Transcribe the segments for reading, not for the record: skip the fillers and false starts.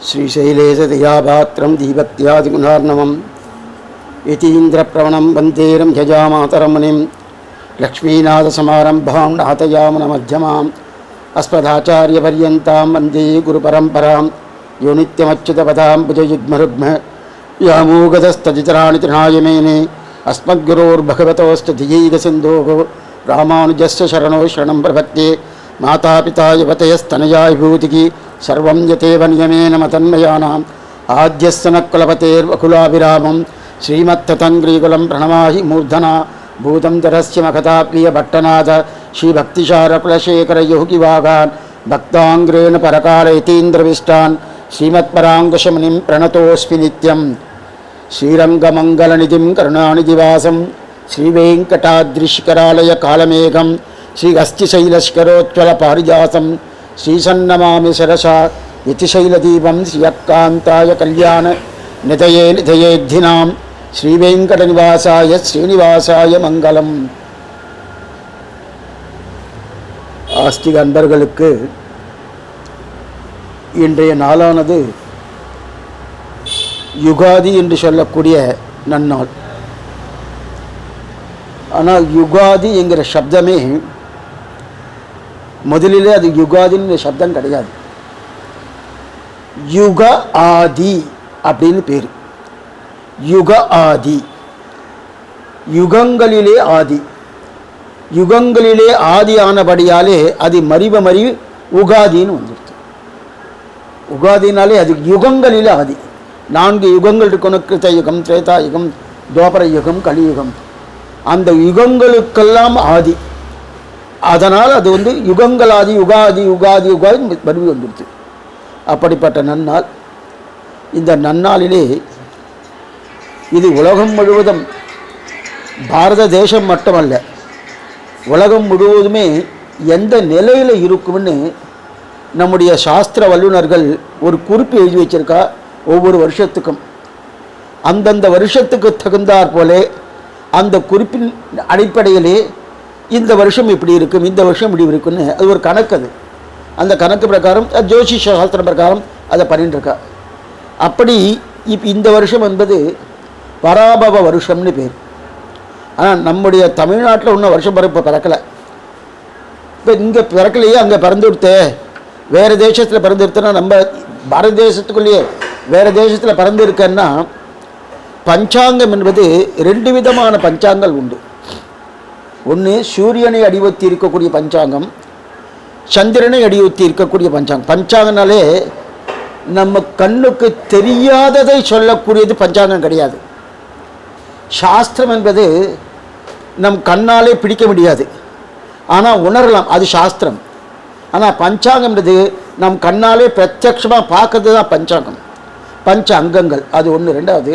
श्रीशैलेशदयापात्रं दीपत्यादिगुणार्णवं यतीन्द्रप्रवणं वन्देरं यजामातरं मुनिं लक्ष्मीनाथसमारम्भां नाथयामुनमध्यमाम् अस्मदाचार्यपर्यन्तां वन्दे गुरुपरम्परां यो नित्यमच्युतपदां भुजयुग्मरुग्म व्यामोगतस्तदितराणि तृणाय मेने अस्मद्गुरोर्भगवतोऽस्तु धियैकसिन्धोः रामानुजस्य शरणो शरणं प्रपद्ये मातापिता युवतयस्तनया विभूतिः सर्वं यतेव नियमेन मतन्मयानाम् आद्यस्य न कुलपतेर्वकुलाभिरामं श्रीमत्ततङ्ग्रीकुलं प्रणमाहि मूर्धना भूतं तरस्य मखताप्रियभट्टनाथ श्रीभक्तिसारकुलशेखरयोगिवागान् भक्ताङ्ग्रेण परकालयतीन्द्रविष्टान् श्रीमत्पराङ्कुशमुनिं प्रणतोऽस्मि नित्यं श्रीरङ्गमङ्गलनिधिं करुणानिधिवासं श्रीवेङ्कटाद्रिशिखरालयकालमेघं श्रीहस्तिशैलशिखरोज्ज्वलपारिजातं श्रीसन्नमामि सरसा यतिशैलदीपं श्रियकान्ताय कल्याण निधये निधयेद्धिनां श्रीवेङ्कटनिवासाय श्रीनिवासाय मङ्गलम्. ஆஸ்திக அன்பர்களுக்கு இன்றைய நாளானது யுகாதி என்று சொல்லக்கூடிய நன்னாள். ஆனால் யுகாதி என்கிற சப்தமே முதலிலே அது யுகாதின்னு சப்தம் கிடையாது. யுக ஆதி அப்படின்னு பேர். யுக ஆதி, யுகங்களிலே ஆதி. யுகங்களிலே ஆதியானபடியாலே அது மறிவ மறிவு உகாதின்னு வந்துடுது. உகாதினாலே அது யுகங்களிலே ஆதி. 4 யுகங்கள் இருக்கணும். கிருத்த யுகம், திரேதா யுகம், துவாபர யுகம், கலியுகம். அந்த யுகங்களுக்கெல்லாம் ஆதி. அதனால் அது யுகங்களாதி யுகாதி யுகாதி யுகாதி மறுபடி வந்துடுது. அப்படிப்பட்ட நன்னாள். இந்த நன்னாளிலே இது உலகம் முழுவதும், பாரத தேசம் மட்டுமல்ல, உலகம் முழுவதுமே எந்த நிலையில் இருக்கும்னு நம்முடைய சாஸ்திர வல்லுநர்கள் ஒரு குறிப்பு எழுதி வச்சிருக்கா. ஒவ்வொரு வருஷத்துக்கும் அந்தந்த வருஷத்துக்கு தகுந்தாற் போலே அந்த குறிப்பின் அடிப்படையிலே இந்த வருஷம் இப்படி இருக்கும், இந்த வருஷம் இப்படி இருக்குன்னு அது ஒரு கணக்கு. அது அந்த கணக்கு பிரகாரம் ஜோதிஷ சாஸ்திரம் பிரகாரம் அதை பண்ணிட்டு இருக்கா. அப்படி இந்த வருஷம் என்பது பராபவ வருஷம்னு பேர். ஆனால் நம்முடைய தமிழ்நாட்டில் இன்னும் வருஷம் பிறப்பு பிறக்கலை. இப்போ இங்கே பிறக்கலையே, அங்கே பிறந்துடுத்தே, வேறு தேசத்தில் பிறந்துடுத்தேன்னா நம்ம பாரத தேசத்துக்குள்ளேயே வேறு தேசத்தில் பிறந்து இருக்கன்னா பஞ்சாங்கம் என்பது 2 விதமான பஞ்சாங்கங்கள் உண்டு. ஒன்று சூரியனை அடிவத்தி இருக்கக்கூடிய பஞ்சாங்கம், சந்திரனை அடிவத்தி இருக்கக்கூடிய பஞ்சாங்கம். பஞ்சாங்கனாலே நம்ம கண்ணுக்கு தெரியாததை சொல்லக்கூடியது பஞ்சாங்கம் கிடையாது. சாஸ்திரம் என்பது நம் கண்ணாலே பிடிக்க முடியாது, ஆனால் உணரலாம், அது சாஸ்திரம். ஆனால் பஞ்சாங்கம் என்பது நம் கண்ணாலே பிரத்யட்சமாக பார்க்கறது தான் பஞ்சாங்கம். பஞ்ச அங்கங்கள் அது ஒன்று. 2வது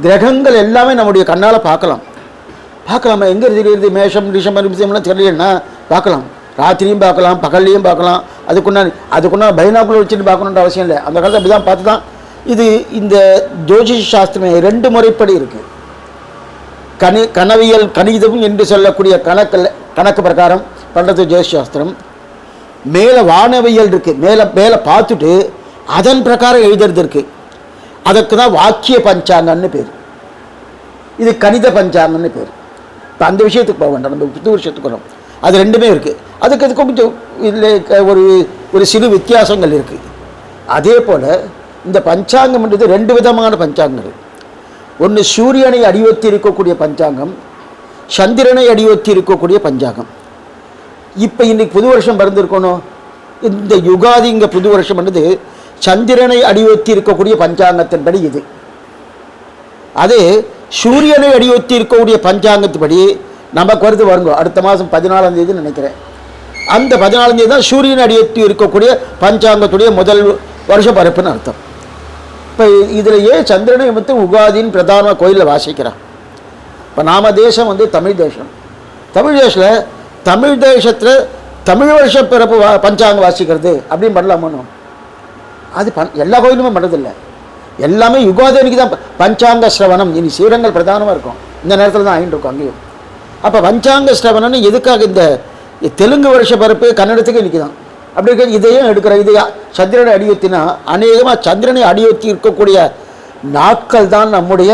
கிரகங்கள் எல்லாமே நம்முடைய கண்ணால் பார்க்கலாம். பார்க்கலாமா? எங்கே தெரியுது? மேஷம் ரிஷம் ரிஷம்லாம் தெரியலன்னா பார்க்கலாம். ராத்திரியும் பார்க்கலாம், பகல்லையும் பார்க்கலாம். அதுக்குன்னா பைனாக்குலர் வச்சுட்டு பார்க்கணுன்ற அவசியம் இல்லை. அந்த காலத்தில் அப்படி தான் பார்த்து தான் இது இந்த ஜோதிஷ சாஸ்திரமே 2 முறைப்படி இருக்குது. கனவியல் கணிதம் என்று சொல்லக்கூடிய கணக்கு பிரகாரம் பண்ணுறது ஜோதிஷ சாஸ்திரம். மேலே வானவியல் இருக்குது, மேலே பார்த்துட்டு அதன் பிரகாரம் எழுதுறது இருக்குது. அதற்கு தான் வாக்கிய பஞ்சாங்கன்னு பேர். இது கணித பஞ்சாங்கன்னு பேர். இப்போ அந்த விஷயத்துக்கு போக வேண்டாம், நம்ம புது வருஷத்துக்கு வரோம். அது 2மே இருக்குது. அதுக்கு கொஞ்சம் இதில் ஒரு சிறு வித்தியாசங்கள் இருக்குது. அதே போல் இந்த பஞ்சாங்கம்ன்றது 2 விதமான பஞ்சாங்கங்கள். ஒன்று சூரியனை அடிவத்தி இருக்கக்கூடிய பஞ்சாங்கம், சந்திரனை அடிவத்தி இருக்கக்கூடிய பஞ்சாங்கம். இப்போ இன்றைக்கி புது வருஷம் பிறந்திருக்கணும். இந்த யுகாதிங்க புது வருஷம் என்பது சந்திரனை அடிவத்தி இருக்கக்கூடிய பஞ்சாங்கத்தின்படி இது. அது சூரியனை அடிவத்தி இருக்கக்கூடிய பஞ்சாங்கத்துப்படி நமக்கு வருது வருங்க. அடுத்த மாதம் 14ஆம் தேதி நினைக்கிறேன். அந்த 14ஆம் தேதி தான் சூரியனை அடிவத்தி இருக்கக்கூடிய பஞ்சாங்கத்துடைய முதல் வருஷ பரப்புன்னு அர்த்தம். இப்போ இதில் ஏன் சந்திரனை உகாதின்னு பிரதான கோயிலில் வாசிக்கிறான். இப்போ நாம தேசம் தமிழ் தேசம். தமிழ் தேசத்தில் தமிழ் வருஷ பிறப்பு பஞ்சாங்கம் வாசிக்கிறது அப்படின்னு பண்ணலாமோ? அது எல்லா கோயிலுமே பண்ணுறதில்லை. எல்லாமே யுகாதி அன்னைக்கு தான் பஞ்சாங்க சிரவணம். இனி சீரங்கள் பிரதானமாக இருக்கும். இந்த நேரத்தில் தான் ஆகிட்டு இருக்கும் அங்கேயும். அப்போ பஞ்சாங்க சிரவணம்னு எதுக்காக? இந்த தெலுங்கு வருஷ பிறப்பு கன்னடத்துக்கு இன்றைக்கி தான். அப்படி இருக்க இதையும் எடுக்கிற இது சந்திரனை அடியொத்தினா அநேகமாக சந்திரனை அடியொத்தி இருக்கக்கூடிய நாட்கள் தான் நம்முடைய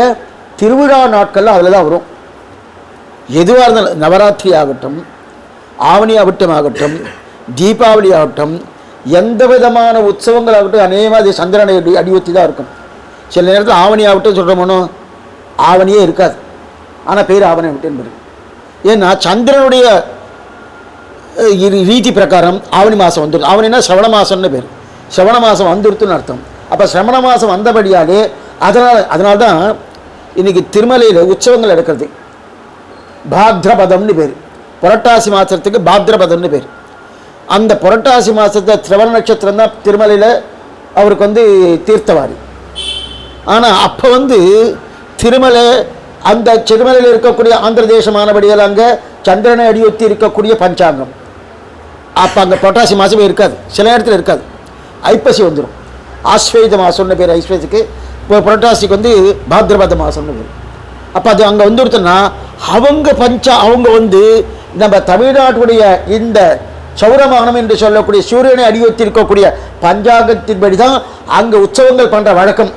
திருவிழா நாட்கள் அதில் தான் வரும். எதுவாக இருந்தாலும் நவராத்திரி ஆகட்டும், ஆவணி அவிட்டம் ஆகட்டும், தீபாவளி ஆகட்டும், எந்த விதமான உற்சவங்கள் ஆகட்டும் அநேகமாக அது சந்திரனை அடியொத்தி தான் இருக்கும். சில நேரத்தில் ஆவணி ஆகட்டும் சொல்கிறோமோ ஆவணியே இருக்காது, ஆனால் பேர் ஆவணி ஆகட்டும் இருக்கு. ஏன்னா சந்திரனுடைய ரீதி பிரகாரம் ஆவணி மாதம் வந்துடும். ஆவணினா சிரவண மாதம்னு பேர். சிரவண மாதம் வந்துடுத்துன்னு அர்த்தம். அப்போ சிரவண மாதம் வந்தபடியாலே அதனால்தான் இன்றைக்கி திருமலையில் உற்சவங்கள் எடுக்கிறது. பாத்ரபதம்னு பேர். புரட்டாசி மாதத்துக்கு பாத்ரபதம்னு பேர். அந்த புரட்டாசி மாதத்தை சிரவண நட்சத்திரம் தான் திருமலையில் அவருக்கு தீர்த்தவாரி. ஆனால் அப்போ திருமலை அந்த திருமலையில் இருக்கக்கூடிய ஆந்திர தேசமானபடியால் அங்கே சந்திரனை அடியொத்தி இருக்கக்கூடிய பஞ்சாங்கம். அப்போ அங்கே புரட்டாசி மாதமே இருக்காது, சில நேரத்தில் இருக்காது. ஐப்பசி வந்துடும். ஆஸ்வேத மாதம்னு பேர் ஐஸ்வேதுக்கு. இப்போ புரட்டாசிக்கு பாத்ரபத மாதம்னு பேர். அப்போ அது அங்கே வந்துடுத்துன்னா அவங்க நம்ம தமிழ்நாட்டுடைய இந்த சௌரமானம் என்று சொல்லக்கூடிய சூரியனை அடியொத்தி இருக்கக்கூடிய பஞ்சாங்கத்தின்படி தான் அங்கே உற்சவங்கள் பண்ணுற வழக்கம்.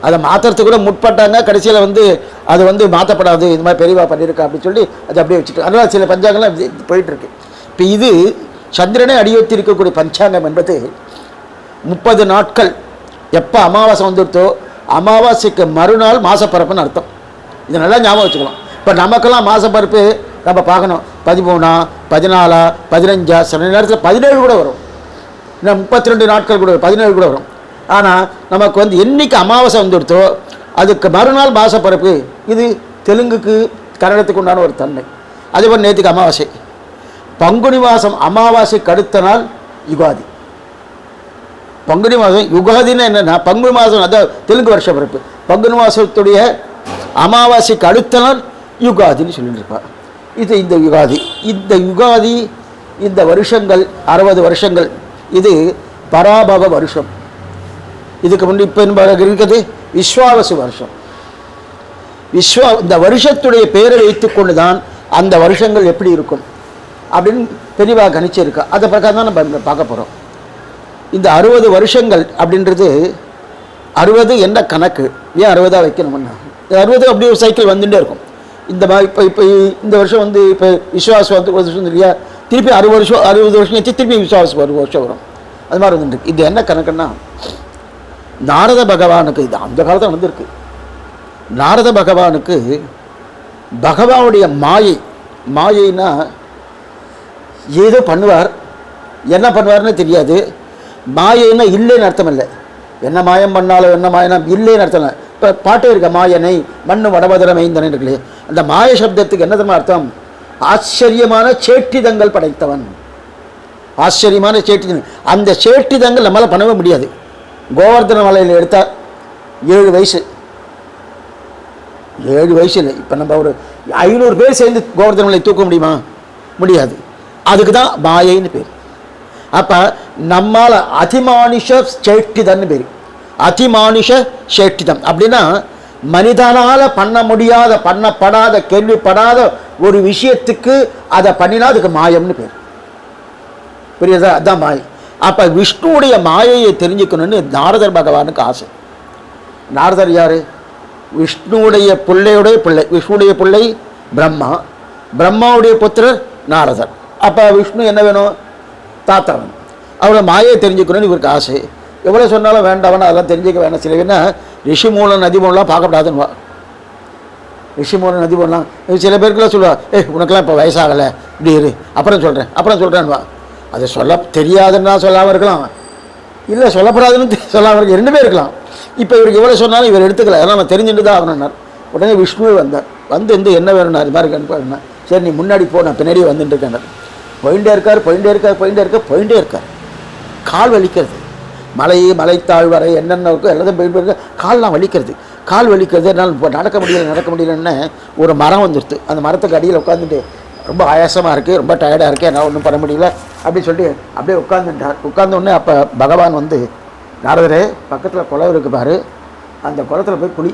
அதை மாற்றுறதுக்கு கூட முற்பட்டாங்க. கடைசியில் அது மாற்றப்படாது, இது மாதிரி பெரியவா பண்ணியிருக்கா அப்படின்னு சொல்லி அது அப்படியே வச்சுட்டு அதனால் சில பஞ்சாங்கம்லாம் போயிட்டுருக்கு. இப்போ இது சந்திரனை அடியொத்தி இருக்கக்கூடிய பஞ்சாங்கம் என்பது 30 நாட்கள். எப்போ அமாவாசை வந்துடுத்தோ அமாவாசைக்கு மறுநாள் மாசப்பரப்புன்னு அர்த்தம். இது நல்லா ஞாபகம் வச்சுக்கலாம். இப்போ நமக்கெல்லாம் மாசப்பரப்பு நம்ம பார்க்கணும், 13, 14, 15, சில நேரத்தில் 17 கூட வரும். இன்னும் 32 நாட்கள் கூட 17 கூட வரும். ஆனால் நமக்கு என்னைக்கு அமாவாசை வந்துடுத்தோ அதுக்கு மறுநாள் மாசப்பரப்பு. இது தெலுங்குக்கு கன்னடத்துக்கு உண்டான ஒரு தன்மை. அதேபோல் நேற்றுக்கு அமாவாசை. பங்குனி மாதம் அமாவாசைக்கு அடுத்த நாள் யுகாதி. பங்குனி மாதம் யுகாதின்னு என்னென்னா பங்குனி மாதம் அதான் தெலுங்கு வருஷ பிறப்பு. பங்குனி மாதத்துடைய அமாவாசைக்கு அடுத்த நாள் யுகாதின்னு சொல்லிட்டு இருப்பார். இது இந்த யுகாதி இந்த வருஷங்கள் 60 வருஷங்கள். இது பராபவ வருஷம். இதுக்கு முன்னாடி இப்போ இருக்கிறது விஸ்வாவசு வருஷம். இந்த வருஷத்துடைய பெயரை வைத்துக்கொண்டு தான் அந்த வருஷங்கள் எப்படி இருக்கும் அப்படின்னு தெளிவாக கணிச்சிருக்கா. அதை பிரகாரம் தான் நம்ம பார்க்க போகிறோம். இந்த 60 வருஷங்கள் அப்படின்றது 60 என்ன கணக்கு, ஏன் 60 வைக்கணும்னா 60 அப்படி ஒரு சைக்கிள் வந்துட்டே இருக்கும். இந்த மாதிரி இப்போ இந்த வருஷம் இப்போ விஸ்வாசம் ஒரு வருஷம் இல்லையா, திருப்பி 60 வருஷம் வச்சு திருப்பி விஸ்வாசம் ஒரு வருஷம் வரும். அது மாதிரி வந்துருக்கு. இது என்ன கணக்குன்னா நாரத பகவானுக்கு இது அந்த காலத்தில் வந்திருக்கு. நாரத பகவானுக்கு பகவானுடைய மாயைன்னா ஏதோ பண்ணுவார், என்ன பண்ணுவார்னு தெரியாது. மாயைன்னா இல்லைன்னு அர்த்தம் இல்லை. என்ன மாயம் பண்ணாலும் என்ன மாயனா இல்லைன்னு அர்த்தம் இல்லை. இப்போ பாட்டே இருக்க மாயனை மண்ணு வடபதர மைந்தனை இருக்குல்ல, அந்த மாய சப்தத்துக்கு என்ன தெரியுமா அர்த்தம்? ஆச்சரியமான சேட்டிதங்கள் படைத்தவன். ஆச்சரியமான சேட்டிதங்கள். அந்த சேட்டிதங்கள் நம்மளால் பண்ணவே முடியாது. கோவர்தன மலையில் எடுத்தால் 7 வயசு 7 வயசில் இப்போ நம்ம ஒரு 500 பேர் சேர்ந்து கோவர்தன மலையை தூக்க முடியுமா? முடியாது. அதுக்கு தான் மாயைன்னு பேர். அப்போ நம்மால் அதிமானுஷ சேட்டிதன்னு பேர். அதிமானுஷ சேட்டிதம் அப்படின்னா மனிதனால் பண்ண முடியாத, பண்ணப்படாத, கேள்விப்படாத ஒரு விஷயத்துக்கு அதை பண்ணினா அதுக்கு மாயம்னு பேர். புரியுதா? அதுதான் மாயை. அப்போ விஷ்ணுவுடைய மாயையை தெரிஞ்சுக்கணும்னு நாரதர் பகவானுக்கு ஆசை. நாரதர் யார்? விஷ்ணுவுடைய பிள்ளையுடைய பிள்ளை. விஷ்ணுடைய பிள்ளை பிரம்மா, பிரம்மாவுடைய புத்திரர் நாரதர். அப்போ விஷ்ணு என்ன வேணும்? தாத்தா வேணும். அவரோட மாயை தெரிஞ்சுக்கணும்னு இவருக்கு ஆசை. எவ்வளோ சொன்னாலும் வேண்டாம், அதெல்லாம் தெரிஞ்சுக்க வேணாம். சில வேணா ரிஷி மூலம் நதி மூலம்லாம் பார்க்கப்படாதுன்னுவா. ரிஷி மூலம் நதி மூலம் சில பேருக்குலாம் சொல்லுவா, உனக்கெல்லாம் இப்போ வயசாகலை, இப்படி இரு, அப்புறம் சொல்கிறேன்வா. அதை சொல்ல தெரியாதுன்னா சொல்லாமல் இருக்கலாம், இல்லை சொல்லப்படாதுன்னு சொல்லாமல் இருக்க, 2 பேர் இருக்கலாம். இப்போ இவருக்கு எவ்வளோ சொன்னாலும் இவர் எடுத்துக்கல, அதெல்லாம் நான் தெரிஞ்சுட்டு தான் ஆகணும்னார். உடனே விஷ்ணுவே வந்தார். என்ன வேணும்னா இது மாதிரி அனுப்புனா, சரி நீ முன்னாடி போ, நான் பின்னாடியே வந்துட்டு இருக்கேன். போயிட்டே இருக்கார். கால் வலிக்கிறது. மலைத்தாழ்வரை என்னென்ன இருக்கோ எல்லாத்தையும் போயிட்டு இருக்க, கால்லாம் வலிக்கிறது. என்னால் இப்போ நடக்க முடியலன்னு ஒரு மரம் வந்துடுது. அந்த மரத்துக்கு அடியில் உட்காந்துட்டு ரொம்ப ஆயாசமாக இருக்குது, ரொம்ப டயர்டாக இருக்குது, என்னால் ஒன்றும் பண்ண முடியல அப்படின்னு சொல்லி அப்படியே உட்காந்துட்டார். உட்காந்தோடனே அப்போ பகவான் நாரதரே பக்கத்தில் குளம் இருக்கு பாரு, அந்த குளத்தில் போய்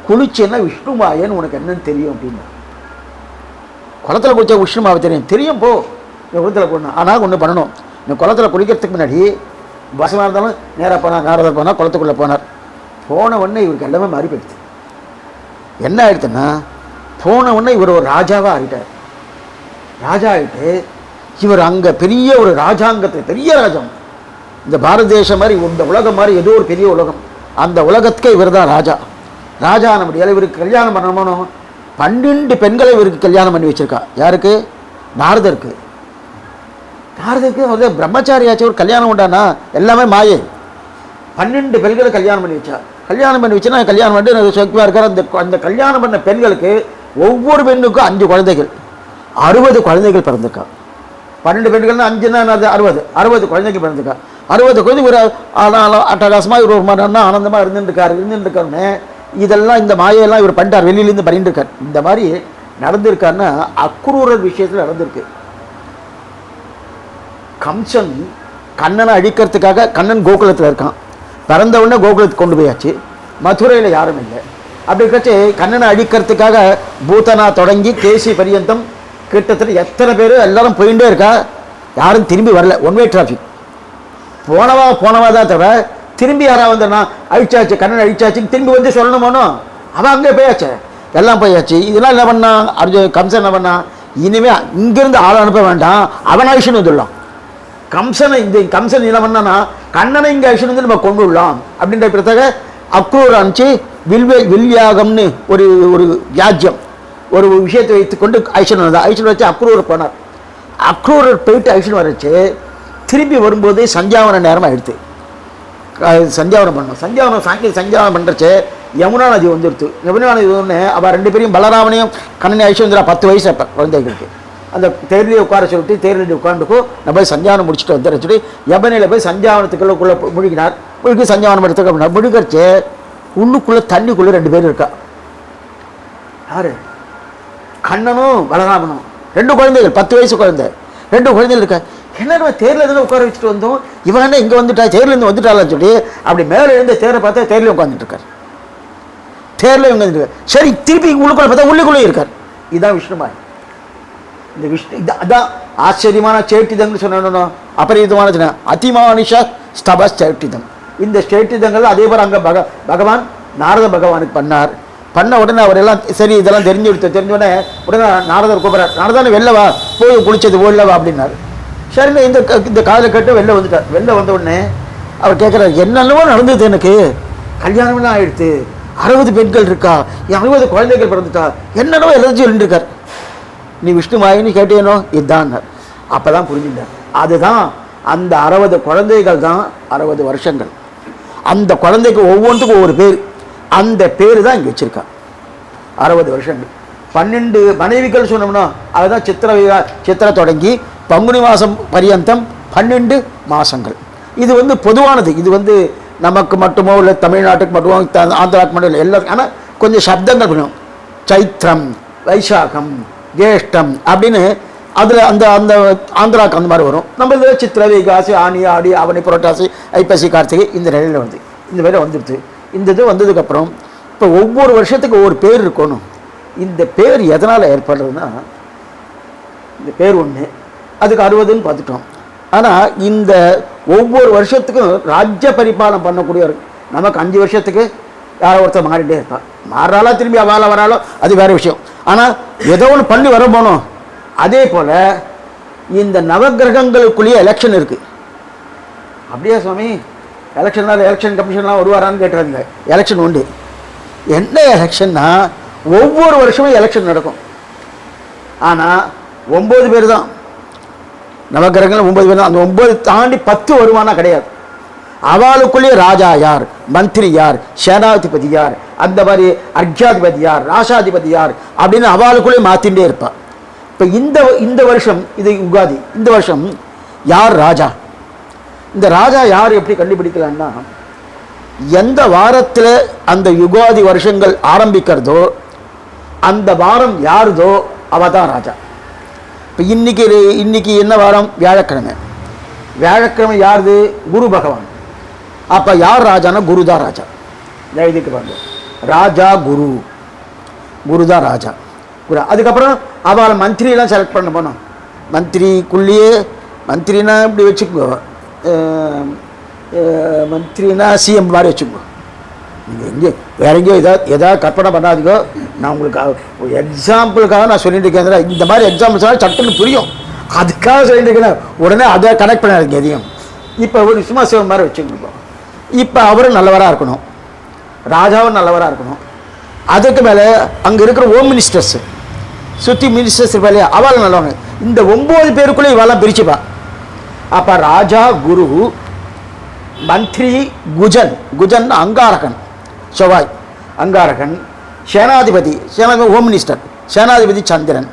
குளிச்சேன்னா விஷ்ணு மாயன்னு உனக்கு என்னன்னு தெரியும் அப்படின்னு. குளத்தில் குளிச்சா விஷ்ணு மாவை தெரியும் போ, குளத்தில் போடணும். ஆனால் ஒன்று பண்ணணும், இந்த குளத்தில் குளிக்கிறதுக்கு முன்னாடி பசமாக இருந்தாலும் நேராக போனார், நாரதர் போனார், குளத்துக்குள்ளே போனார். போன உடனே இவருக்கு எல்லாமே மாறி போயிடுச்சு. என்ன ஆயிடுச்சுன்னா, போன உடனே இவர் ஒரு ராஜாவாக ஆகிட்டார். ராஜா ஆகிட்டு இவர் அங்கே பெரிய ஒரு ராஜாங்கத்தை, பெரிய ராஜம், இந்த பாரத தேசம் மாதிரி, இந்த உலகம் மாதிரி ஏதோ ஒரு பெரிய உலகம், அந்த உலகத்துக்கே இவர் தான் ராஜா. ராஜா நம்முடைய இவருக்கு கல்யாணம் பண்ணணும். 12 பெண்களை இவருக்கு கல்யாணம் பண்ணி வச்சிருக்கா. யாருக்கு? நாரதருக்கு. நாரதருக்கு வந்து பிரம்மச்சாரியாச்சு ஒரு கல்யாணம் உண்டானா எல்லாமே மாயை. 12 பெண்களை கல்யாணம் பண்ணி வச்சா. கல்யாணம் பண்ணி வச்சுன்னா கல்யாணம் பண்ணிட்டு சொக்கமாக இருக்கார். அந்த கல்யாணம் பண்ண பெண்களுக்கு ஒவ்வொரு பெண்ணுக்கும் 5 குழந்தைகள், 60 குழந்தைகள் பிறந்திருக்கா. 12 பெண்கள்னா 5ன்னா 60 குழந்தைகள் பிறந்திருக்கா. 60 குழந்தை ஒரு அட்டகாசமாக இவர் ஒரு மனம் ஆனந்தமாக இருந்துருக்காருன்னு இதெல்லாம் இந்த மாயெல்லாம் இவர் பண்ணிட்டார், வெளியிலேருந்து பண்ணிட்டு இருக்கார். இந்த மாதிரி நடந்திருக்காருன்னா அக்ரூரர் விஷயத்தில் நடந்திருக்கு. கம்சன் கண்ணனை அழிக்கிறதுக்காக, கண்ணன் கோகுலத்தில் இருக்கான், பிறந்த உடனே கோகுலத்துக்கு கொண்டு போயாச்சு, மதுரையில் யாரும் இல்லை. அப்படி இருக்கச்சு கண்ணனை அழிக்கிறதுக்காக பூதனா தொடங்கி கேசி பரியந்தம் கிட்டத்தட்ட எத்தனை பேர் எல்லாரும் போயிட்டே இருக்கா, யாரும் திரும்பி வரல. ஒன்வே டிராஃபிக், போனவா தான் தவிர திரும்பி யாராவது வந்தனா அழிச்சாச்சு, கண்ணன் அழிச்சாச்சு திரும்பி வந்து சொல்லணுமோனோ, அவன் அங்கே போயாச்சு, எல்லாம் போயாச்சு. இதெல்லாம் என்ன பண்ணா கம்சன் என்ன பண்ணா, இனிமேல் இங்கேருந்து ஆள் அனுப்ப வேண்டாம், அவன் அழிச்சுன்னு வந்துடலாம். கம்சன் என்ன பண்ணானா, கண்ணனை இங்கே அழிச்சுன்னு வந்து நம்ம கொண்டு விடலாம் அப்படின்ற பிறகு அக்ரூர் அனுப்பிச்சு வில்யாகம்னு ஒரு ஒரு வியாஜ்யம், ஒரு விஷயத்தை வைத்துக்கொண்டு ஐஷன் வந்தார். ஐஷன் வச்சு அக்ரூர் போனார். அக்ரூர் போயிட்டு ஐஷன் வரச்சு திரும்பி வரும்போது சந்தியாவன நேரமாக எடுத்து சந்தியாவனம் பண்ணோம். சந்தியாவனம் பண்ணுறச்சு யமுனா நதி வந்துடுத்து. யமுனா நதி ஒன்று அவள் 2 பேரையும் பலராமனையும் கண்ணனை ஐஷன் வந்துடா. 10 வயசு அப்போ குழந்தைகளுக்கு. அந்த தேர்லேயே உட்கார சொல்லிட்டு தேர்லேயே உட்காந்துக்கோ, நம்ம போய் சந்தியாவனம் முடிச்சுட்டு வந்துடுற சொல்லி யமுனையில் போய் சந்தியாவனத்துக்குள்ளே முழுகினார். முழுகி சந்தியாவனம் எடுத்துக்க அப்படின்னா முழுகரிச்சு உள்ளுக்குள்ளே தண்ணிக்குள்ளே 2 பேர் இருக்கா. யாரு? கண்ணனும் பலராமனும், 2 குழந்தைகள், 10 வயசு குழந்தை, 2 குழந்தைகள் இருக்கா. என்ன தேரில் எதுவும் உட்கார வச்சுட்டு வந்தோம், இவன் என்ன இங்கே வந்துட்டா, தேர்லேருந்து வந்துட்டாளான்னு சொல்லி அப்படி மேலே எழுந்து தேரை பார்த்தா தேர்லேயும் உட்காந்துட்டு இருக்கார். தேரில் இவங்க வந்துருக்கார். சரி, திருப்பி உள்ளுக்குள்ளே பார்த்தா உள்ளுக்குள்ளே இருக்கார். இதுதான் விஷ்ணுமாய். இந்த விஷ்ணு அதான் ஆச்சரியமான சேட்டிதம்னு சொன்னோம். அபரிதமான அதிமானுஷ ஸ்தப சேட்டிதம். இந்த சேட்டிதங்கள் அதே போல் அங்கே பகவான் நாரத பகவானுக்கு பண்ண உடனே அவர் எல்லாம் சரி இதெல்லாம் தெரிஞ்ச உடனே நாரதர் கூப்பிட்றார். நாரதானே வெளிலவா, போய் குளிச்சது ஓடலவா அப்படின்னாரு. சரிங்க, இந்த காதில் கேட்டு வெளில வந்துட்டார். வெளில வந்த உடனே அவர் கேட்குறாரு, என்னென்னவோ நடந்தது, எனக்கு கல்யாணம்லாம் ஆயிடுத்து, 60 பெண்கள் இருக்கா, 60 குழந்தைகள் பிறந்துட்டா, என்னென்னவோ எல்லாத்தையும் சொல்லிட்டுருக்கார். நீ விஷ்ணுமாயின்னு கேட்டேனோ, இதுதான். அப்போ தான் புரிஞ்சுட்டார். அதுதான் அந்த 60 குழந்தைகள் தான் 60 வருஷங்கள். அந்த குழந்தைக்கு ஒவ்வொன்றுக்கும் ஒவ்வொரு பேர், அந்த பேர் தான் இங்கே வச்சுருக்கா. 60 வருஷங்கள். 12 மனைவிகள் சொன்னோம்னா அதுதான் சித்திரை தொடங்கி பங்குனி மாதம் பரியந்தம் 12 மாதங்கள். இது வந்து பொதுவானது. இது வந்து நமக்கு மட்டுமோ இல்லை தமிழ்நாட்டுக்கு மட்டுமோ ஆந்திராவுக்கு மட்டும் இல்லை, எல்லாருக்கும். ஆனால் கொஞ்சம் சப்தங்கள் பண்ணுவோம். சைத்திரம், வைசாகம், ஜேஷ்டம் அப்படின்னு அதில் அந்த அந்த ஆந்திராவுக்கு அந்த மாதிரி வரும். நம்ம இதில் சித்திரை, வைகாசி, ஆனி, ஆடி, ஆவணி, புரட்டாசி, ஐப்பசி, கார்த்திகை இந்த நிலையில் வந்து இந்த வேலை வந்துடுது. இந்த இது வந்ததுக்கப்புறம் இப்போ ஒவ்வொரு வருஷத்துக்கு ஒவ்வொரு பேர் இருக்கணும். இந்த பேர் எதனால் ஏற்படுறதுன்னா, இந்த பேர் ஒன்று, அதுக்கு 60ன்னு பார்த்துட்டோம். ஆனால் இந்த ஒவ்வொரு வருஷத்துக்கும் ராஜ்ய பரிபாலனம் பண்ணக்கூடியவர் நமக்கு 5 வருஷத்துக்கு யாரோ ஒருத்தர் மாறிட்டே இருப்பான். மாறாலோ திரும்பி அவால வராலோ அது வேறு விஷயம். ஆனால் ஏதோ ஒன்று பண்ணி வர போனோம். அதே போல் இந்த நவகிரகங்களுக்குள்ளேயே எலெக்ஷன் இருக்குது. அப்படியே சுவாமி, எலெக்ஷன் கமிஷன்லாம் வருவாரான்னு கேட்டுறாங்க. எலெக்ஷன் உண்டு. என்ன எலெக்ஷன்னா, ஒவ்வொரு வருஷமும் எலெக்ஷன் நடக்கும். ஆனால் 9 பேர் தான் நவகிரகங்கள், 9 பேர் தான். அந்த 9 தாண்டி 10 வருமானா கிடையாது. அவளுக்குள்ளேயே ராஜா யார், மந்திரி யார், சேனாதிபதி யார், அந்த மாதிரி அர்க்யாதிபதி யார், ராசாதிபதி யார் அப்படின்னு அவளுக்குள்ளேயே மாற்றிகிட்டே இருப்பாள். இப்போ இந்த வருஷம் இது யுகாதி. இந்த வருஷம் யார் ராஜா, இந்த ராஜா யார் எப்படி கண்டுபிடிக்கலான்னா, எந்த வாரத்தில் அந்த யுகாதி வருஷங்கள் ஆரம்பிக்கிறதோ அந்த வாரம் யாருதோ அவ தான் ராஜா. இப்போ இன்னைக்கு என்ன வாரம்? வியாழக்கிழமை. வியாழக்கிழமை யாருது? குரு பகவான். அப்போ யார் ராஜானா குரு தான் ராஜா. எழுதிட்டு பாருங்க, ராஜா குரு தான் ராஜா. குரு. அதுக்கப்புறம் அவளை மந்திரியெல்லாம் செலக்ட் பண்ண போனோம். மந்திரிக்குள்ளேயே மந்திரினா இப்படி வச்சுக்கோ, மந்திரினா சிஎம் மாதிரி வச்சுக்கோ. நீங்கள் எங்கே வேற எங்கேயோ எதாவது கற்பனை பண்ணாதீங்கோ. நான் உங்களுக்கு எக்ஸாம்பிளுக்காக நான் சொல்லிட்டு இருக்கேன். இந்த மாதிரி எக்ஸாம்பிள்ஸ்லாம் சட்டுன்னு புரியும், அதுக்காக சொல்லிட்டு இருக்கேன். உடனே அதை கனெக்ட் பண்ணாதீங்க எதையும். இப்போ ஒரு சும்மா சிவம் மாதிரி வச்சுக்கோங்க. இப்போ அவரும் நல்லவராக இருக்கணும், ராஜாவும் நல்லவராக இருக்கணும். அதுக்கு மேலே அங்கே இருக்கிற ஹோம் மினிஸ்டர்ஸு சுற்றி மினிஸ்டர்ஸ் இருப்பா இல்லையா, அவள் நல்லவங்க. இந்த 9 பேருக்குள்ளே இவெல்லாம் பிரிச்சுப்பா. அப்போ ராஜா, குரு, மந்திரி, குஜன் அங்காரகன், செவ்வாய் அங்காரகன், சேனாதிபதி ஹோம் மினிஸ்டர், சேனாதிபதி சந்திரன்,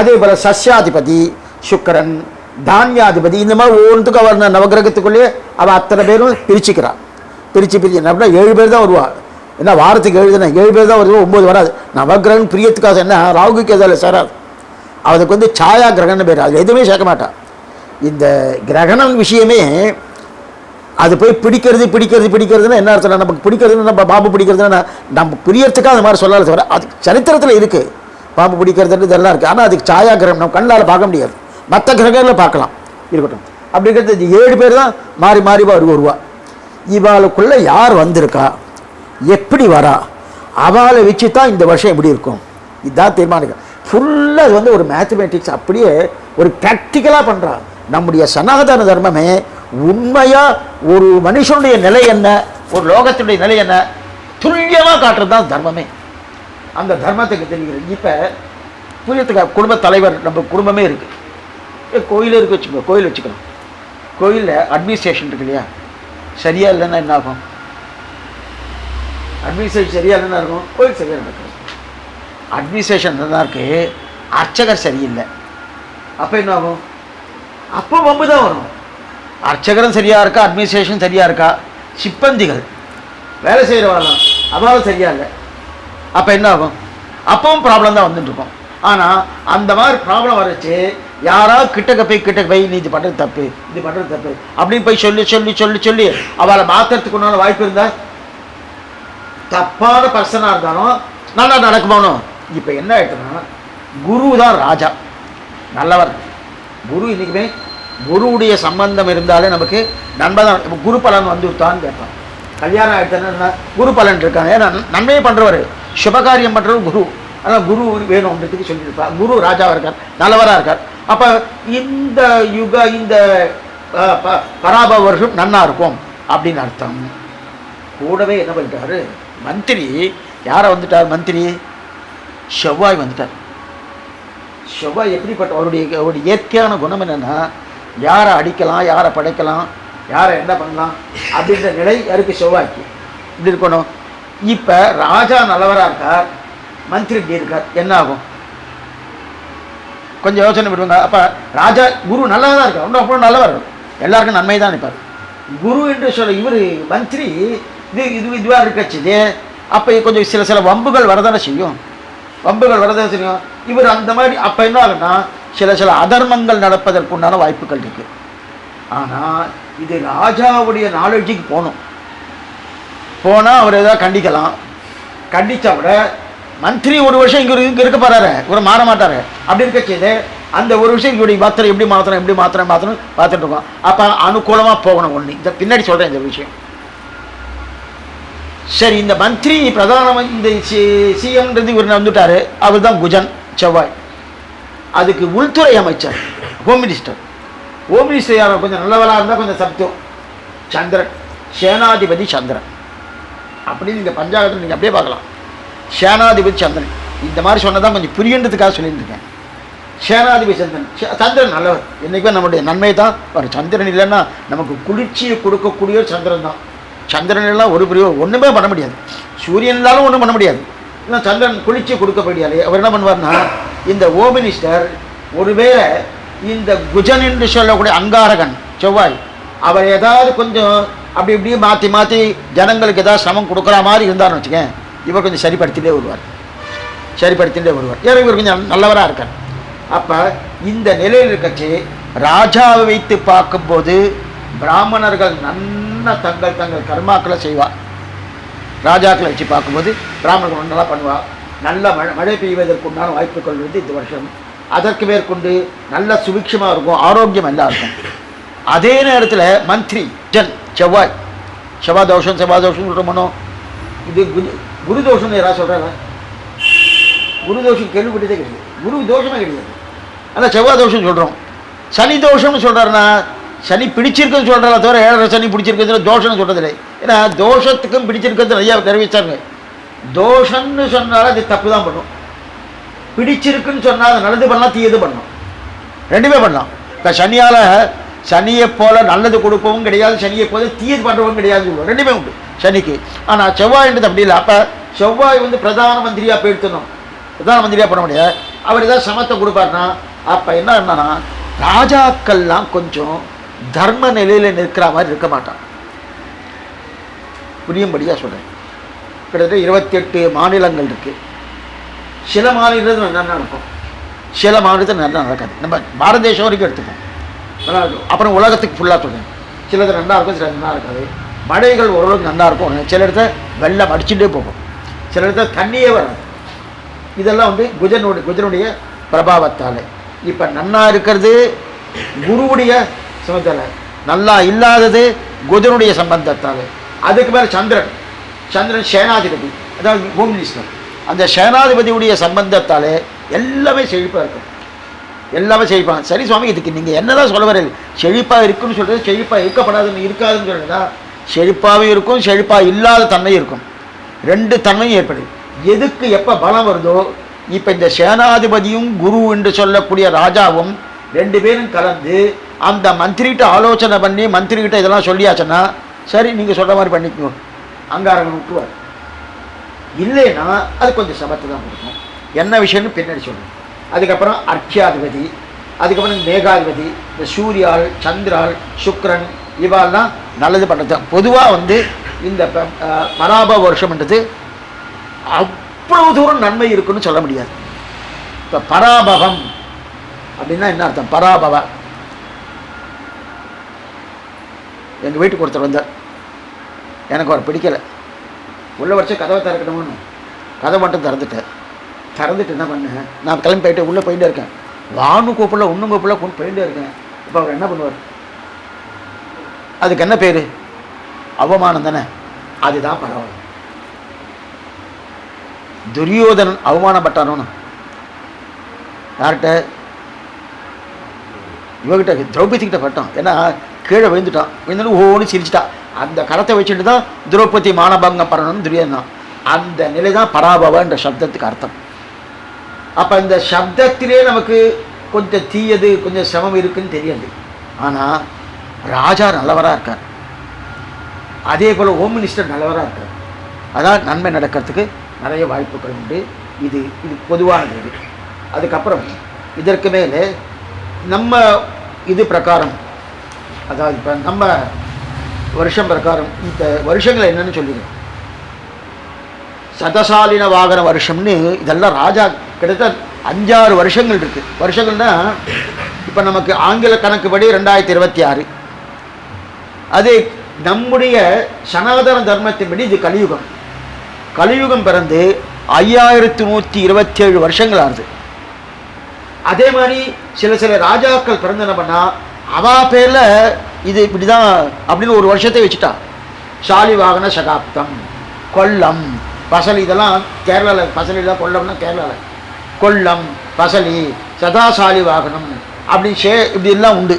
அதே போல் சஸ்யாதிபதி சுக்கரன், தானியாதிபதி. இந்த மாதிரி ஒவ்வொன்றுத்துக்கும் அவர் நவகிரகத்துக்குள்ளேயே அவள் அத்தனை பேரும் பிரிச்சுக்கிறான். பிரித்து அப்படின்னா 7 பேர் தான் வருவாள். என்ன வாரத்துக்கு 7 தானே, 7 பேர் தான் வருவோம், 9 வராது. நவகிரகம் பிரியத்துக்காக என்ன ராகுக்கு எதில் சேராது. அதுக்கு வந்து சாயா கிரகம்னு பேர், அது எதுவுமே சேர்க்க மாட்டான். இந்த கிரகணம் விஷயமே அது போய் பிடிக்கிறதுன்னா என்ன அர்த்தம்? நமக்கு பிடிக்கிறதுன்னு நம்ம பாம்பு பிடிக்கிறதுன்னா நம்ம பிரியறதுக்காக அந்த மாதிரி சொல்லலை தவிர அது சரித்திரத்தில் இருக்குது. பாம்பு பிடிக்கிறதுன்னு இதெல்லாம் இருக்குது. ஆனால் அதுக்கு சாயா கிரகம் நம்ம கண்ணால் பார்க்க முடியாது, மற்ற கிரகங்களில் பார்க்கலாம். இருக்கட்டும். அப்படி இருக்கிறது 7 பேர் தான் மாறி மாறி வருவா. இவாளுக்குள்ளே யார் வந்திருக்கா, எப்படி வரா, அவளை வச்சு தான் இந்த வருஷம் எப்படி இருக்கும் இதுதான் தீர்மானிக்க. ஃபுல்லாக அது வந்து ஒரு மேத்தமேட்டிக்ஸ், அப்படியே ஒரு ப்ராக்டிக்கலாக பண்ணுறா. நம்முடைய சனாதன தர்மமே உண்மையாக ஒரு மனுஷனுடைய நிலை என்ன, ஒரு லோகத்தினுடைய நிலை என்ன துல்லியமாக காட்டுறது தான் தர்மமே. அந்த தர்மத்துக்கு தெரிகிறது. இப்போ புரியத்துக்கு குடும்ப தலைவர், நம்ம குடும்பமே இருக்குது, கோயில் இருக்குது வச்சுக்கோ, கோயில் வச்சுக்கலாம். கோயிலில் அட்மினிஸ்ட்ரேஷன் இருக்கு இல்லையா, சரியாக இல்லைன்னா என்ன ஆகும்? அட்மினிஸ்ட்ரேஷன் சரியாக இல்லைன்னா இருக்கும், கோயில் சரியாக நடக்கும். அட்மினிஸ்ட்ரேஷன் நல்லா இருக்குது, அர்ச்சகர் சரியில்லை, அப்போ என்ன ஆகும்? அப்போ வம்பு தான் வரும். அர்ச்சகரும் சரியாக இருக்கா, அட்மினிஸ்ட்ரேஷன் சரியாக இருக்கா, சிப்பந்திகள் வேலை செய்கிறவாங்க அவளும் சரியாக இல்லை, அப்போ என்ன ஆகும்? அப்பவும் ப்ராப்ளம் தான் வந்துட்டுருக்கோம். ஆனால் அந்த மாதிரி ப்ராப்ளம் வரச்சு யாராவது கிட்டக்க போய் நீ இது பண்ணுறது தப்பு, இது பண்ணுறது தப்பு அப்படின்னு போய் சொல்லி அவளை மாற்றுறதுக்கு ஒன்றால் வாய்ப்பு இருந்தால் தப்பான பர்சனாக இருந்தாலும் நல்லா நடக்குமானோ. இப்போ என்ன ஆகிட்டுன்னா குரு தான் ராஜா, நல்லவர். குரு இன்றைக்குமே குருவுடைய சம்பந்தம் இருந்தாலே நமக்கு நன்மை தான். இப்போ குரு பலன் வந்து விட்டான்னு கேட்பான். கல்யாணம் ஆகிடுச்சுன்னா குரு பலன் இருக்காங்க, ஏன்னா நன்மையை பண்ணுறவர், சுபகாரியம் பண்ணுறவர் குரு. ஆனால் குரு வேணும்ன்றதுக்கு சொல்லியிருப்பார். குரு ராஜாவாக இருக்கார், நல்லவராக இருக்கார். அப்போ இந்த இந்த பராப வருஷம் நன்னா இருக்கும் அப்படின்னு அர்த்தம். கூடவே என்ன பண்ணிட்டாரு மந்திரி, யாரை வந்துட்டார் மந்திரி? செவ்வாய் வந்துட்டார். செவ்வாய் எப்படிப்பட்ட அவருடைய இயற்கையான குணம் என்னென்னா, யாரை அடிக்கலாம், யாரை படைக்கலாம், யாரை என்ன பண்ணலாம் அப்படின்ற நிலை யாருக்கு? செவ்வாய்க்கு. இப்படி இருக்கணும். இப்போ ராஜா நல்லவராக இருக்கார், மந்திரி இப்படி இருக்கார், என்ன ஆகும்? கொஞ்சம் யோசனை விடுவாங்க. அப்போ ராஜா குரு நல்லதாக தான் இருக்கார், ஒன்றும் அப்புறம் நல்லவர், எல்லாருக்கும் நன்மை தான் நினைப்பார். குரு என்று சொல்ல இவர் மந்திரி இதுவாக இருக்கச்சுது. அப்போ கொஞ்சம் சில வம்புகள் வரதானே செய்யும், இவர் அந்த மாதிரி. அப்போ என்ன ஆகுன்னா சில அதர்மங்கள் நடப்பதற்குண்டான வாய்ப்புகள் இருக்குது. ஆனால் இது ராஜாவுடைய நாலேஜுக்கு போனால் அவர் ஏதாவது கண்டிக்கலாம். கண்டித்தா விட மந்திரி ஒரு வருஷம் இங்கே இருக்க போகிறாரு, இவரை மாற மாட்டார். அப்படி இருக்க செய்து அந்த ஒரு விஷயம் இவருடைய மாத்திரம் எப்படி மாத்திரம் பார்த்துட்டு இருக்கோம். அப்போ அனுகூலமாக போகணும். ஒன்று இந்த பின்னாடி சொல்கிறேன் இந்த விஷயம். சரி, இந்த மந்திரி பிரதான இந்த சிஎம்ன்றது இவர் வந்துட்டார், அவர் தான் குஜன் செவ்வாய். அதுக்கு உள்துறை அமைச்சர் ஹோம் மினிஸ்டர் யார்? கொஞ்சம் நல்லவராக இருந்தால் கொஞ்சம் சப்தம் சந்திரன், சேனாதிபதி சந்திரன். அப்படின்னு இந்த பஞ்சாங்கத்தில் நீங்கள் அப்படியே பார்க்கலாம். சேனாதிபதி சந்திரன் இந்த மாதிரி சொன்னதான் கொஞ்சம் புரியன்றதுக்காக சொல்லியிருக்கேன். சேனாதிபதி சந்திரன் நல்லவர். என்றைக்குமே நம்முடைய நன்மை தான் வரும். சந்திரன் இல்லைன்னா நமக்கு குளிர்ச்சியை கொடுக்கக்கூடிய சந்திரன் தான். சந்திரன் எல்லாம் ஒரு பெரிய ஒன்றுமே பண்ண முடியாது, சூரியன் இல்லாலும் ஒன்றும் பண்ண முடியாது. இல்லை சந்திரன் குளிர்ச்சியை கொடுக்க முடியாது. அவர் என்ன பண்ணுவார்னா, இந்த ஹோம் மினிஸ்டர் ஒருவேளை இந்த குஜன் என்று சொல்லக்கூடிய அங்காரகன் செவ்வாய் அவர் ஏதாவது கொஞ்சம் அப்படி இப்படி மாற்றி ஜனங்களுக்கு ஏதாவது சிரமம் கொடுக்குற மாதிரி இருந்தார்னு வச்சுக்கேன், இவர் கொஞ்சம் சரிப்படுத்திகிட்டே வருவார். ஏன்னா இவர் கொஞ்சம் நல்லவராக இருக்கார். அப்போ இந்த நிலையில் இருக்கச்சு ராஜாவை வைத்து பார்க்கும்போது பிராமணர்கள் நன்னா தங்கள் கர்மாக்களை செய்வார். ராஜாக்களை வச்சு பார்க்கும்போது பிராமணர்கள் நல்லா பண்ணுவார். நல்ல மழை பெய்வதற்கு உண்டான வாய்ப்புகள் வந்து இந்த வருஷம் அதற்கு மேற்கொண்டு நல்ல சுபிக்ஷமாக இருக்கும், ஆரோக்கியம் எல்லாம் இருக்கும். அதே நேரத்தில் மந்திரி ஜன் செவ்வாய், செவ்வாய் தோஷம் சொல்கிறோமோ, இது குரு தோஷம்னு யாராவது சொல்கிறாங்க? குரு தோஷம் கேள்விப்பட்டதே கிடையாது, குரு தோஷமே கிடையாது. ஆனால் செவ்வாய் தோஷம் சொல்கிறோம். சனி தோஷம்னு சொல்கிறாருன்னா சனி பிடிச்சிருக்குன்னு சொல்கிறாரா தவிர 7 சனி பிடிச்சிருக்கிறது தோஷம்னு சொல்கிறதில்லை. ஏன்னா தோஷத்துக்கும் பிடிச்சிருக்கிறது நிறையா தெரிவித்தாங்க. தோஷம்னு சொன்னாலும் அது தப்பு தான் பண்ணும், பிடிச்சிருக்குன்னு சொன்னால் அது நல்லது பண்ணலாம், தீயது பண்ணலாம், ரெண்டுமே பண்ணலாம். இப்போ சனியை போல நல்லது கொடுப்பவும் கிடையாது, சனியை போல தீயது பண்ணுறவும் கிடையாது சொல்லுவோம், ரெண்டுமே உண்டு சனிக்கு. ஆனால் செவ்வாய்ன்றது அப்படி இல்லை. அப்போ செவ்வாய் பிரதான மந்திரியாக போயிடுத்தணும், பிரதான மந்திரியாக பண்ண முடியாது. அவர் ஏதாவது சமத்தை கொடுப்பாருனா அப்போ என்னன்னா ராஜாக்கள்லாம் கொஞ்சம் தர்ம நிலையில் நிற்கிற மாதிரி இருக்க மாட்டான். புரியும்படியாக சொல்கிறேன். கிட்டத்தட்ட 28 மாநிலங்கள் இருக்குது. சில மாநிலத்தில் நல்லா நடக்கும், சில மாநிலத்தில் நல்லா நடக்காது. நம்ம பாரத தேசம் வரைக்கும் எடுத்துப்போம், நல்லா இருக்கும். அப்புறம் உலகத்துக்கு ஃபுல்லாக சொல்கிறேன். சிலது நல்லா இருக்கும், சில நல்லா இருக்காது. மழைகள் ஓரளவுக்கு நல்லா இருக்கும், சில இடத்துல வெள்ளம் அடிச்சுட்டே போகும், சில இடத்துல தண்ணியே வராது. இதெல்லாம் குஜனுடைய பிரபாவத்தால். இப்போ நன்னா இருக்கிறது குருவுடைய சம்பந்தத்தால், நல்லா இல்லாதது குஜனுடைய சம்பந்தத்தால். அதுக்கு மேலே சந்திரன் சேனாதிபதி, அதாவது ஹோம் மினிஸ்டர், அந்த சேனாதிபதியுடைய சம்பந்தத்தால் எல்லாமே செழிப்பாக இருக்கும், எல்லாமே செழிப்பாங்க. சரி சுவாமி, இதுக்கு நீங்கள் என்னதான் சொல்ல வரீங்க? செழிப்பாக இருக்குன்னு சொல்கிறது, செழிப்பாக இருக்கப்படாதுன்னு இருக்காதுன்னு சொல்கிறதா? செழிப்பாகவும் இருக்கும், செழிப்பாக இல்லாத தன்மை இருக்கும், ரெண்டு தன்மையும் ஏற்படுது. எதுக்கு எப்போ பலம் வருதோ, இப்போ இந்த சேனாதிபதியும் குரு என்று சொல்லக்கூடிய ராஜாவும் ரெண்டு பேரும் கலந்து அந்த மந்திரிகிட்ட ஆலோசனை பண்ணி மந்திரிகிட்ட இதெல்லாம் சொல்லியாச்சுன்னா சரி நீங்கள் சொல்கிற மாதிரி பண்ணிக்கோ, அங்காரங்க விட்டுருவார். இல்லைன்னா அது கொஞ்சம் சபத்து தான் கொடுக்கும். என்ன விஷயம்னு பின்னாடி சொல்லணும். அதுக்கப்புறம் அர்க்கியாதிபதி, அதுக்கப்புறம் மேகாதிபதி, இந்த சூரியாள், சந்திராள், சுக்கிரன், இவாள்லாம் நல்லது பண்ணுறது. பொதுவாக இந்த பராப வருஷம்ன்றது அவ்வளவு தூரம் நன்மை இருக்குன்னு சொல்ல முடியாது. இப்போ பராபவம் அப்படின்னா என்ன அர்த்தம்? பராபவ, எங்கள் வீட்டுக்கு ஒருத்தர் வந்தார், எனக்கு அவர் பிடிக்கலை, உள்ள வச்சு கதவை திறக்கணும்னு கதை மட்டும் திறந்துட்டு என்ன பண்ணேன், நான் கிளம்பி போயிட்டு உள்ளே போயிட்டே இருக்கேன், வானு கூப்பிடல ஒன்றும் கூப்பிடல கொண்டு போயிட்டே இருக்கேன். இப்போ அவர் என்ன பண்ணுவார்? அதுக்கு என்ன பேர்? அவமானம் தானே. அதுதான் பரவாயில்ல. துரியோதனன் அவமானப்பட்டானோன்னு யார்கிட்ட? இவகிட்ட, திரௌபதிக்கிட்ட பட்டான். ஏன்னா கீழே விழுந்துட்டான், ஓன்னு சிரிச்சிட்டான். அந்த கரத்தை வச்சுட்டு தான் திரௌபதி மானபங்கம் பண்ணணும்னு துரியோதனான். அந்த நிலை தான் பராபவ என்ற சப்தத்துக்கு அர்த்தம். அப்போ இந்த சப்தத்திலே நமக்கு கொஞ்சம் தீயது, கொஞ்சம் சிரமம் இருக்குன்னு தெரியாது. ஆனால் ராஜா நல்லவராக இருக்கார், அதே போல் ஹோம் மினிஸ்டர் நல்லவராக இருக்கார். அதான் நன்மை நடக்கிறதுக்கு நிறைய வாய்ப்புகள் உண்டு. இது பொதுவானது. அதுக்கப்புறம் இதற்கு மேலே நம்ம இது பிரகாரம், அதாவது இப்போ நம்ம வருஷம் பிரகாரம் இந்த வருஷங்களை என்னன்னு சொல்லிடுறோம். சதசாலின வாகன வருஷம்னு இதெல்லாம் ராஜா கிட்டத்தட்ட 5-6 வருஷங்கள் இருக்குது. வருஷங்கள்னா இப்போ நமக்கு ஆங்கில கணக்குப்படி 2026. அதே நம்முடைய சனாதன தர்மத்தின்படி இது கலியுகம். கலியுகம் பிறந்து 5127 வருஷங்கள் ஆகுது. அதே மாதிரி சில ராஜாக்கள் பிறந்து என்ன பண்ணா, அவா பேரில் இது இப்படி தான் அப்படின்னு ஒரு வருஷத்தை வச்சுட்டா. சாலிவாகன சகாப்தம், கொல்லம், பசலி, இதெல்லாம் கேரளாவில். பசலிலாம் கொல்லம்னா கேரளாவில். கொல்லம், பசலி, சதாசாலி வாகனம் அப்படி இப்படி எல்லாம் உண்டு.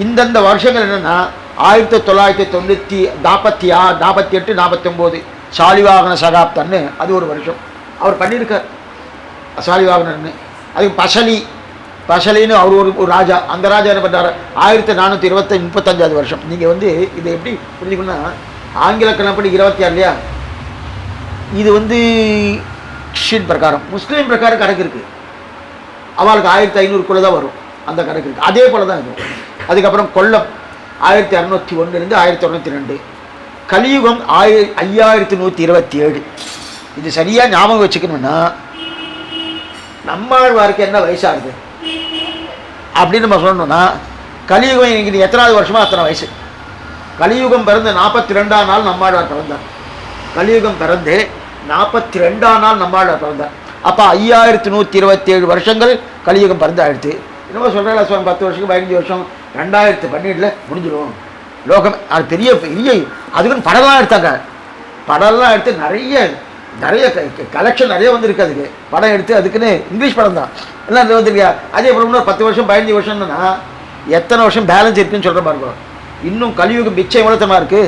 இந்தந்த வருஷங்கள் என்னென்னா 1946, 48, 49 சாலிவாகன சகாப்தன்னு அது ஒரு வருஷம் அவர் பண்ணியிருக்கார், சாலிவாகனன்னு. அதுக்கு பசலின்னு அவர் ஒரு ராஜா. அந்த ராஜா என்ன பண்ணுறாரு, 1435 வருஷம். நீங்கள் இதை எப்படி புரிஞ்சுக்கணும்னா, ஆங்கில கணப்படி 26 இல்லையா, இது ஷீட் பிரகாரம். முஸ்லீம் பிரகாரம் கணக்கு இருக்குது, அவளுக்கு 1500 தான் வரும், அந்த கணக்கு இருக்குது. அதே போல் தான் இருக்கும். அதுக்கப்புறம் கொல்லம் 1601 1902. கலியுகம் 5127. இது சரியாக ஞாபகம் வச்சுக்கணும்னா, நம்மாழ்வாருக்கு என்ன வயசாகுது அப்படின்னு நம்ம சொல்லணும்னா, கலியுகம் இன்னைக்கு எத்தனாவது வருஷமா அத்தனை வயசு. கலியுகம் பிறந்து 42ஆம் நாள் நம்மாழ்வார் பிறந்தார். கலியுகம் பிறந்து 42ஆம் நாள் நம்மாழ்வார் பிறந்தார். அப்போ 5127 வருஷங்கள் கலியுகம் பறந்தாயிடுத்து. என்னமோ சொல்கிறேன் சுவாமி 10 வருஷம் 15 வருஷம் 2012 முடிஞ்சிடும் லோகம். அது பெரிய பெரிய அதுக்குன்னு படம்லாம் எடுத்தாங்க. படம்லாம் எடுத்து நிறைய கலெக்ஷன் நிறைய வந்துருக்கு. அதுக்கு படம் எடுத்து அதுக்குன்னு இங்கிலீஷ் படம் தான் எல்லாம் வந்துருக்கியா. அதே போல் இன்னொரு 10 வருஷம் 15 வருஷம்னா எத்தனை வருஷம் பேலன்ஸ் இருக்குன்னு சொல்கிற பாருங்க. இன்னும் கலியுகம் மிச்சம் எவ்வளோத்தமாக இருக்குது?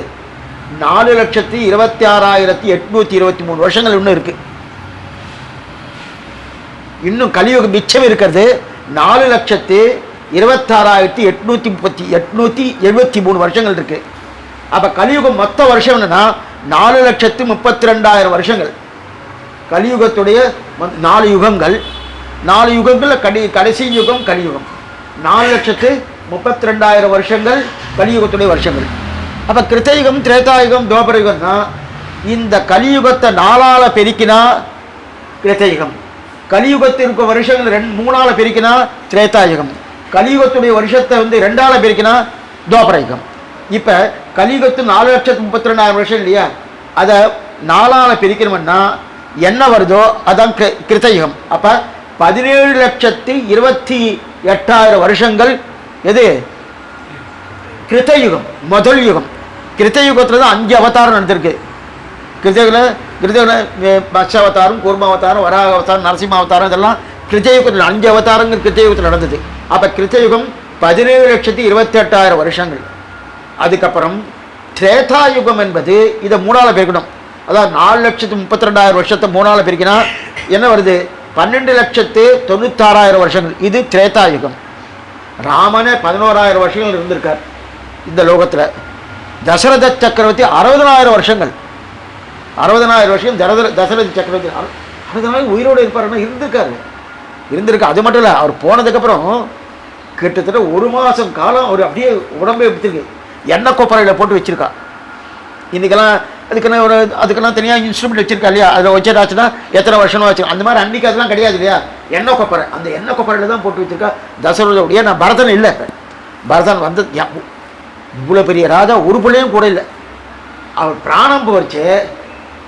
4,26,823 வருஷங்கள் இன்னும் இருக்குது. இன்னும் கலியுகம் மிச்சம் இருக்கிறது 4,26,873 வருஷங்கள் இருக்கு. அப்ப கலியுகம் மொத்த வருஷம் என்னன்னா 4,32,000 வருஷங்கள். கலியுகத்துடைய 4 யுகங்கள். 4 யுகங்கள்ல கடைசி யுகம் கலியுகம். 4,32,000 வருஷங்கள் கலியுகத்துடைய வருஷங்கள். அப்ப கிருத்தயுகம் திரேதாயுகம் துவாபரயுகம்னா இந்த கலியுகத்தை 4ஆல பெருக்கினா கிருத்தயுகம், கலியுகத்திற்கு வருஷங்கள் 3ஆல பெருக்கினா திரேதாயுகம், கலியுகத்துடைய வருஷத்தை 2ஆல பெருக்கினா துவாபரயுகம். இப்ப கலியுகத்து 4,32,000 வருஷம் இல்லையா, அதை 4ஆல பிரிக்கணும்னா என்ன வருதோ அதான் கிருத்தயுகம். அப்ப 17,28,000 வருஷங்கள் எது? கிருத்தயுகம், முதல் யுகம். கிருத்தயுகத்துல தான் 5 அவதாரம் நடந்திருக்கு. கிருத்தயுகத்தில் மத்ஸ்ய அவதாரம், கூர்ம அவதாரம், வராக அவதாரம், நரசிம்ம அவதாரம், இதெல்லாம் கிருத்தயுகத்தில் 5 அவதாரங்கள் கிருத்தயுகத்தில் நடந்தது. அப்ப கிருத்தயுகம் 17,28,000 வருஷங்கள். அதுக்கப்புறம் திரேதாயுகம் என்பது இதை 3ஆல பிரிக்கணும். அதாவது 4,32,000 வருஷத்தை 3ஆல பிரிக்கினா என்ன வருது? 12,96,000 வருஷங்கள். இது திரேதாயுகம். ராமனே 11,000 வருஷங்கள் இருந்திருக்கார் இந்த லோகத்தில். தசரத சக்கரவர்த்தி 60,000 வருஷங்கள். 60,000 வருஷம் தசரத சக்கரவர்த்தி 60,000 உயிரோடு இருப்பாருன்னா இருந்திருக்காரு. அது மட்டும் இல்லை, அவர் போனதுக்கப்புறம் கிட்டத்தட்ட 1 மாதம் காலம் அவர் அப்படியே உடம்பே எடுத்துருக்கு. எண்ணெய் கொப்பரையில் போட்டு வச்சிருக்கா. இன்றைக்கெல்லாம் அதுக்கெல்லாம் தனியாக இன்ஸ்ட்ருமெண்ட் வச்சிருக்கா இல்லையா, அதில் வச்சிடாச்சுன்னா எத்தனை வருஷமா வச்சிருக்கா. அந்த மாதிரி அன்றைக்கி அதெல்லாம் கிடையாது இல்லையா. எண்ணெய் கொப்பரை, அந்த எண்ணெய் கொப்பரையில் தான் போட்டு வச்சிருக்கா தசரதோடைய. நான் பரதன் இல்லை, பரதன் வந்து இவ்வளோ பெரிய ராஜா ஒரு பிள்ளையும் கூட இல்லை. அவர் பிராணம் போச்சு.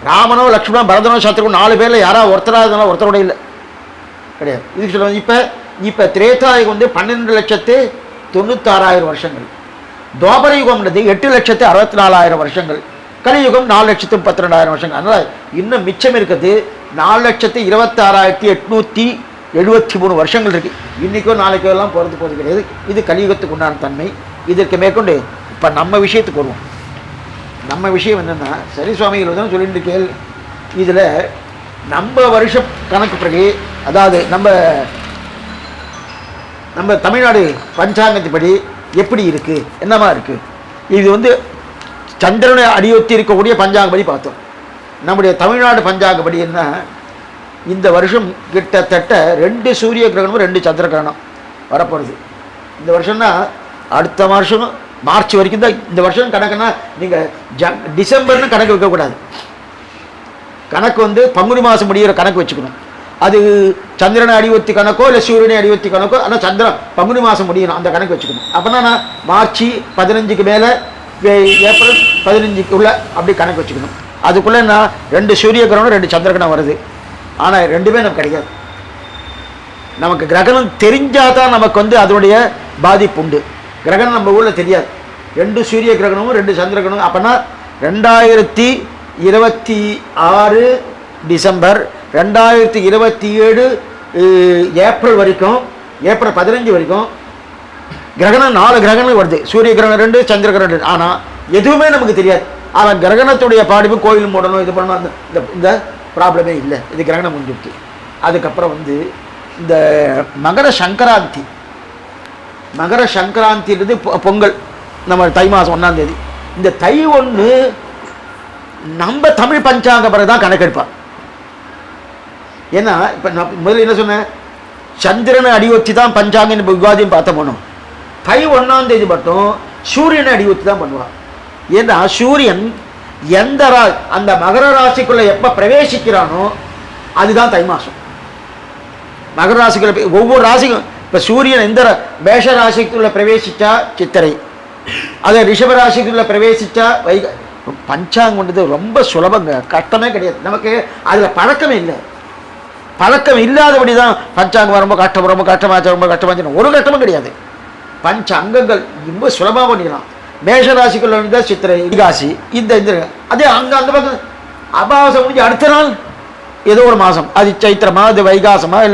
ராமனோ லக்ஷ்மணோ பரதனோ சத்ருகனோ 4 பேரில் யாராவது ஒருத்தராக ஒருத்தரோட இல்லை கிடையாது. இதுக்கு சொல்லுவாங்க. இப்போ திரேதாயுகம் வந்து 12,96,000 வருஷங்கள். துவாபர யுகம்ன்றது 8,64,000 வருஷங்கள். கலியுகம் 4,32,000 வருஷங்கள். அதனால் இன்னும் மிச்சம் இருக்கிறது 4,26,873 வருஷங்கள் இருக்கு. இன்னைக்கோ நாளைக்கோ எல்லாம் போகிறது கிடையாது. இது கலியுகத்துக்கு உண்டான தன்மை. இதற்கு மேற்கொண்டு இப்போ நம்ம விஷயத்துக்கு வருவோம். நம்ம விஷயம் என்னென்னா, சரி சுவாமிகள் தான் சொல்லிட்டு இருக்கேன். இதில் நம்ம வருஷம் கணக்கு பிறகு, அதாவது நம்ம தமிழ்நாடு பஞ்சாங்கத்துப்படி எப்படி இருக்குது, என்னமா இருக்குது. இது வந்து சந்திரனை அடியொத்தி இருக்கக்கூடிய பஞ்சாங்கப்படி பார்த்தோம். நம்முடைய தமிழ்நாடு பஞ்சாங்கப்படி என்ன, இந்த வருஷம் கிட்டத்தட்ட 2 சூரிய கிரகணமும் 2 சந்திர கிரகணம் வரப்போகிறது. இந்த வருஷம்னா அடுத்த வருஷம் மார்ச் வரைக்கும் தான் இந்த வருஷம் கணக்குன்னா, நீங்கள் டிசம்பர்னு கணக்கு வைக்கக்கூடாது. கணக்கு வந்து பங்குனி மாதம் முடிகிற கணக்கு வச்சுக்கணும். அது சந்திரனை அடிவத்தி கணக்கோ இல்லை சூரியனை அடிவத்தி கணக்கோ, ஆனால் சந்திரன் பங்குனி மாதம் முடியணும், அந்த கணக்கு வச்சுக்கணும். அப்போனா நான் மார்ச் 15க்கு மேலே ஏப்ரல் 15க்குள்ளே அப்படி கணக்கு வச்சுக்கணும். அதுக்குள்ளே நான் 2 சூரிய கிரகணம் 2 சந்திர கிரகணம் வருது. ஆனால் ரெண்டுமே நமக்கு கிடைக்காது. நமக்கு கிரகணம் தெரிஞ்சால் தான் நமக்கு வந்து அதனுடைய பாதிப்பு உண்டு. கிரகணம் நம்ம ஊரில் தெரியாது. 2 சூரிய கிரகணமும் 2 சந்திர கிரகணம். அப்போனா 2026 டிசம்பர், 2027 ஏப்ரல் வரைக்கும், ஏப்ரல் 15 வரைக்கும் கிரகணம் 4 கிரகணம் வருது. சூரிய கிரகணம் 2, சந்திர கிரகணம் 2. ஆனால் எதுவுமே நமக்கு தெரியாது. ஆனால் கிரகணத்துடைய பாடிப்பு கோயில் மூடணும், இது பண்ணணும், அந்த இந்த ப்ராப்ளமே இல்லை. இது கிரகணம் முடிஞ்சிருக்கு. அதுக்கப்புறம் வந்து இந்த மகர சங்கராந்தி, மகர சங்கராந்தின்றது பொங்கல், நம்ம தை மாதம் 1ஆம் தேதி. இந்த தை 1 நம்ம தமிழ் பஞ்சாங்க பிறகு தான் கணக்கெடுப்பார். ஏன்னா இப்போ நான் முதல்ல என்ன சொன்னேன், சந்திரனை அடிவச்சு தான் பஞ்சாங்க யுகாதியும் பார்த்த போனோம். தை 1ஆம் தேதி மட்டும் சூரியனை அடிவச்சு தான் பண்ணுவான். ஏன்னா சூரியன் எந்த அந்த மகர ராசிக்குள்ள எப்போ பிரவேசிக்கிறானோ அதுதான் தை மாதம். மகர ராசிக்குள்ள ஒவ்வொரு ராசிக்கும், இப்போ சூரியன் எந்த மேஷ ராசிக்குள்ள பிரவேசிச்சா சித்திரை, அதை ரிஷப ராசிக்குள்ள பிரவேசிச்சா வைகை. பஞ்சாங்கம்ன்றது ரொம்ப சுலபங்க, கஷ்டமே கிடையாது. நமக்கு அதில் பழக்கமே இல்லை. பழக்கம் இல்லாதபடி தான் பஞ்சாங்கம் ரொம்ப கஷ்டம், ரொம்ப கஷ்டமாச்சு, ரொம்ப கஷ்டமாச்சு. ஒரு கஷ்டமும் கிடையாது. பஞ்ச அங்கங்கள் ரொம்ப சுலபமாக பண்ணிக்கலாம். மேஷராசிக்குள்ள தான் சித்திரை, வைகாசி, இந்த அதே அங்கே அந்த பக்கம் அமாவாசை முடிஞ்சு அடுத்த நாள் ஏதோ ஒரு மாதம், அது சைத்திரமா, அது வைகாசமா, இல்லை